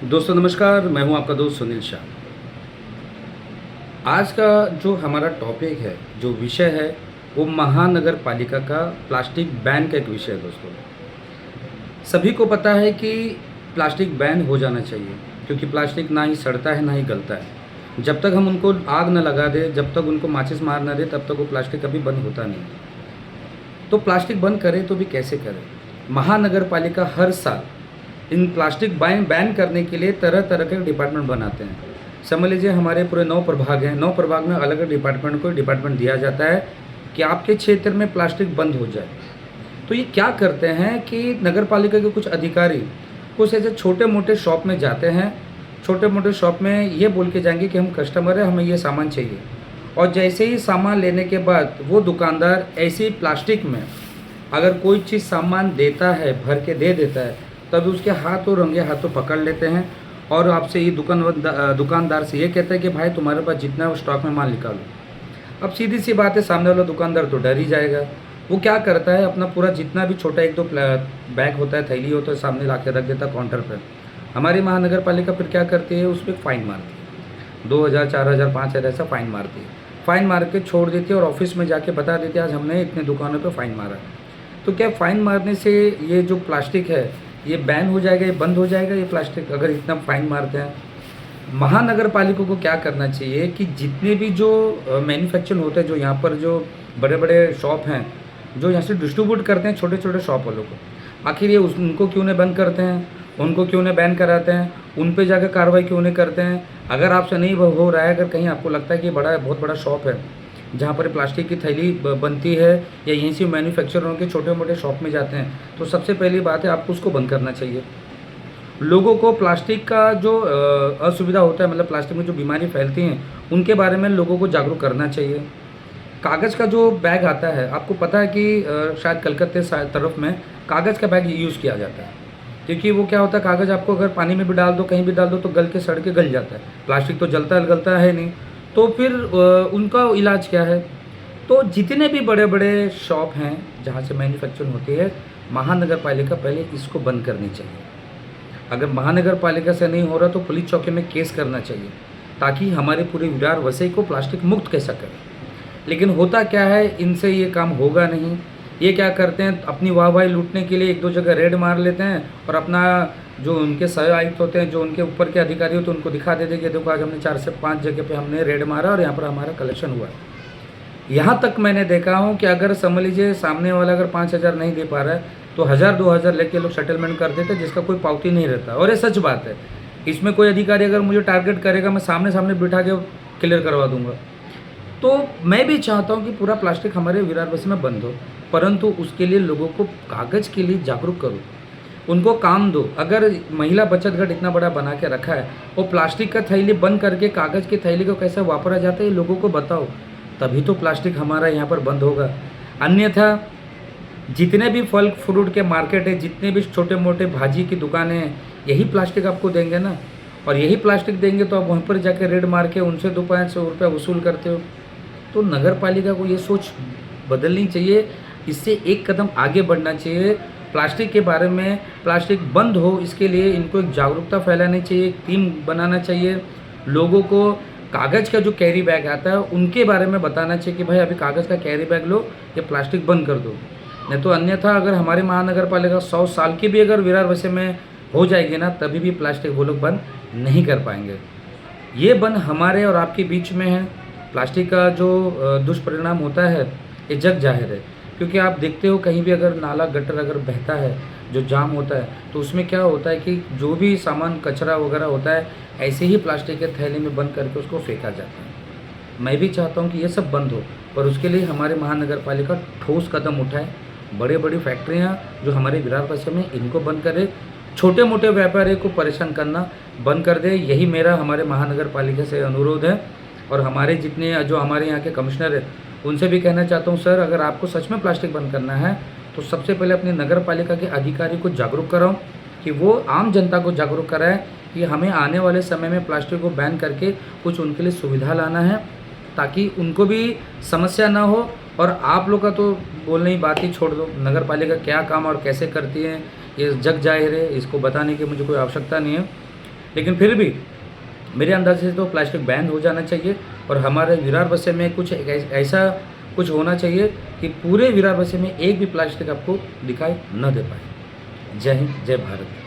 दोस्तों नमस्कार, मैं हूं आपका दोस्त सुनील शाह। आज का जो हमारा टॉपिक है, जो विषय है, वो महानगर पालिका का प्लास्टिक बैन का एक विषय है दोस्तों। सभी को पता है कि प्लास्टिक बैन हो जाना चाहिए, क्योंकि प्लास्टिक ना ही सड़ता है, ना ही गलता है। जब तक हम उनको आग न लगा दें, जब तक उनको माचिस मार न दें, तब तक वो प्लास्टिक कभी बंद होता नहीं। तो प्लास्टिक बंद करें तो भी कैसे करें? महानगर पालिका हर साल इन प्लास्टिक बैन बैन करने के लिए तरह तरह के डिपार्टमेंट बनाते हैं। समझ लीजिए हमारे पूरे 9 प्रभाग हैं, 9 प्रभाग में अलग अलग डिपार्टमेंट को डिपार्टमेंट दिया जाता है कि आपके क्षेत्र में प्लास्टिक बंद हो जाए। तो ये क्या करते हैं कि नगर पालिका के कुछ अधिकारी कुछ ऐसे छोटे मोटे शॉप में जाते हैं। छोटे मोटे शॉप में ये बोल के जाएंगे कि हम कस्टमर हैं, हमें ये सामान चाहिए, और जैसे ही सामान लेने के बाद वो दुकानदार ऐसे ही प्लास्टिक में अगर कोई चीज़ सामान देता है, भर के दे देता है, तब उसके हाथों रंगे हाथों पकड़ लेते हैं और आपसे ये दुकानदार से ये कहता है कि भाई तुम्हारे पास जितना स्टॉक में माल निकालो। अब सीधी सी बात है, सामने वाला दुकानदार तो डर ही जाएगा। वो क्या करता है, अपना पूरा जितना भी छोटा एक दो बैग होता है, थैली होता है, सामने ला के रख देता है काउंटर पर। हमारी महानगर पालिका फिर क्या करती है, उस पर फाइन मारती है, 2000, 4000, 5000 ऐसा फाइन मारती है। फाइन मार के छोड़ देती है और ऑफिस में जाके बता देती है आज हमने इतने दुकानों पे फाइन मारा। तो क्या फाइन मारने से ये जो प्लास्टिक है ये बैन हो जाएगा, ये बंद हो जाएगा ये प्लास्टिक, अगर इतना फाइन मारते हैं? महानगर पालिका को क्या करना चाहिए कि जितने भी जो मैन्युफैक्चर होते हैं, जो यहाँ पर जो बड़े बड़े शॉप हैं, जो यहाँ से डिस्ट्रीब्यूट करते हैं छोटे छोटे शॉप वालों को, आखिर ये उनको क्यों नहीं बंद करते हैं, उनको क्यों नहीं बैन कराते हैं, उन पे जाकर कार्रवाई क्यों नहीं करते हैं? अगर आपसे नहीं हो रहा है, अगर कहीं आपको लगता है कि बहुत बड़ा शॉप है जहाँ पर प्लास्टिक की थैली बनती है, या यहीं से मैन्युफैक्चर के छोटे मोटे शॉप में जाते हैं, तो सबसे पहली बात है आपको उसको बंद करना चाहिए। लोगों को प्लास्टिक का जो असुविधा होता है, मतलब प्लास्टिक में जो बीमारी फैलती हैं, उनके बारे में लोगों को जागरूक करना चाहिए। कागज़ का जो बैग आता है, आपको पता है कि शायद कलकत्ते तरफ में कागज़ का बैग यूज़ किया जाता है, क्योंकि वो क्या होता है, कागज़ आपको अगर पानी में भी डाल दो, कहीं भी डाल दो, तो गल के सड़ के गल जाता है। प्लास्टिक तो गलता है नहीं। तो फिर उनका इलाज क्या है? तो जितने भी बड़े बड़े शॉप हैं जहाँ से मैन्युफैक्चरिंग होती है, महानगर पालिका पहले इसको बंद करनी चाहिए। अगर महानगर पालिका से नहीं हो रहा तो पुलिस चौकी में केस करना चाहिए, ताकि हमारे पूरे विरार वसई को प्लास्टिक मुक्त कैसा करें। लेकिन होता क्या है, इनसे ये काम होगा नहीं। ये क्या करते हैं, अपनी वाहवाही लूटने के लिए एक दो जगह रेड मार लेते हैं और अपना जो उनके सह आयुक्त होते हैं, जो उनके ऊपर के अधिकारी होते हैं, उनको दिखा देते कि देखो आज हमने 4 से 5 जगह पे हमने रेड मारा और यहाँ पर हमारा कलेक्शन हुआ। यहाँ तक मैंने देखा हूँ कि अगर समझ लीजिए सामने वाला अगर 5000 नहीं दे पा रहा है, तो 1000-2000 लेके लोग सेटलमेंट कर देते, जिसका कोई पावती नहीं रहता। और ये सच बात है। इसमें कोई अधिकारी अगर मुझे टारगेट करेगा, मैं सामने सामने बिठा के क्लियर करवा दूंगा। तो मैं भी चाहता हूँ कि पूरा प्लास्टिक हमारे विरार बस्ती में बंद हो, परंतु उसके लिए लोगों को कागज़ के लिए जागरूक करो, उनको काम दो। अगर महिला बचत घट इतना बड़ा बना के रखा है, वो प्लास्टिक का थैली बंद करके कागज़ की थैली को कैसे वापरा जाता है ये लोगों को बताओ, तभी तो प्लास्टिक हमारा यहाँ पर बंद होगा। अन्यथा जितने भी फल फ्रूट के मार्केट है, जितने भी छोटे मोटे भाजी की दुकानें हैं, यही प्लास्टिक आपको देंगे ना, और यही प्लास्टिक देंगे तो आप वहाँ पर जाकर रेड मार के उनसे 200-500 रुपये वसूल करते हो। तो नगर पालिका को ये सोच बदलनी चाहिए, इससे एक कदम आगे बढ़ना चाहिए। प्लास्टिक के बारे में, प्लास्टिक बंद हो इसके लिए इनको एक जागरूकता फैलानी चाहिए, एक टीम बनाना चाहिए। लोगों को कागज़ का जो कैरी बैग आता है उनके बारे में बताना चाहिए कि भाई अभी कागज़ का कैरी बैग लो, ये प्लास्टिक बंद कर दो। नहीं तो अन्यथा अगर हमारी महानगर पालिका 100 साल की भी अगर विरार वैसे में हो जाएगी ना, तभी भी प्लास्टिक वो लोग बंद नहीं कर पाएंगे। ये बंद हमारे और आपके बीच में है। प्लास्टिक का जो दुष्परिणाम होता है ये जग जाहिर है, क्योंकि आप देखते हो कहीं भी अगर नाला गटर अगर बहता है, जो जाम होता है, तो उसमें क्या होता है कि जो भी सामान कचरा वगैरह होता है ऐसे ही प्लास्टिक के थैले में बंद करके उसको फेंका जाता है। मैं भी चाहता हूँ कि ये सब बंद हो, पर उसके लिए हमारे महानगर पालिका ठोस कदम उठाए। बड़े बड़ी फैक्ट्रियाँ जो हमारे विरार बस्ती में, इनको बंद करे, छोटे मोटे व्यापारी को परेशान करना बंद कर दे। यही मेरा हमारे महानगर पालिका से अनुरोध है। और हमारे जितने जो हमारे यहाँ के कमिश्नर है उनसे भी कहना चाहता हूँ, सर अगर आपको सच में प्लास्टिक बंद करना है तो सबसे पहले अपनी नगर पालिका के अधिकारी को जागरूक कराओ, कि वो आम जनता को जागरूक कराए कि हमें आने वाले समय में प्लास्टिक को बैन करके कुछ उनके लिए सुविधा लाना है, ताकि उनको भी समस्या ना हो। और आप लोग का तो बोलने ही बात ही छोड़ दो, नगर पालिका क्या काम और कैसे करती है ये जग जाहिर है, इसको बताने की मुझे कोई आवश्यकता नहीं है। लेकिन फिर भी मेरे अंदाज़ से तो प्लास्टिक बैन हो जाना चाहिए और हमारे विरार बसे में कुछ ऐसा कुछ होना चाहिए कि पूरे विरार बसे में एक भी प्लास्टिक आपको दिखाई न दे पाए। जय हिंद, जय भारत।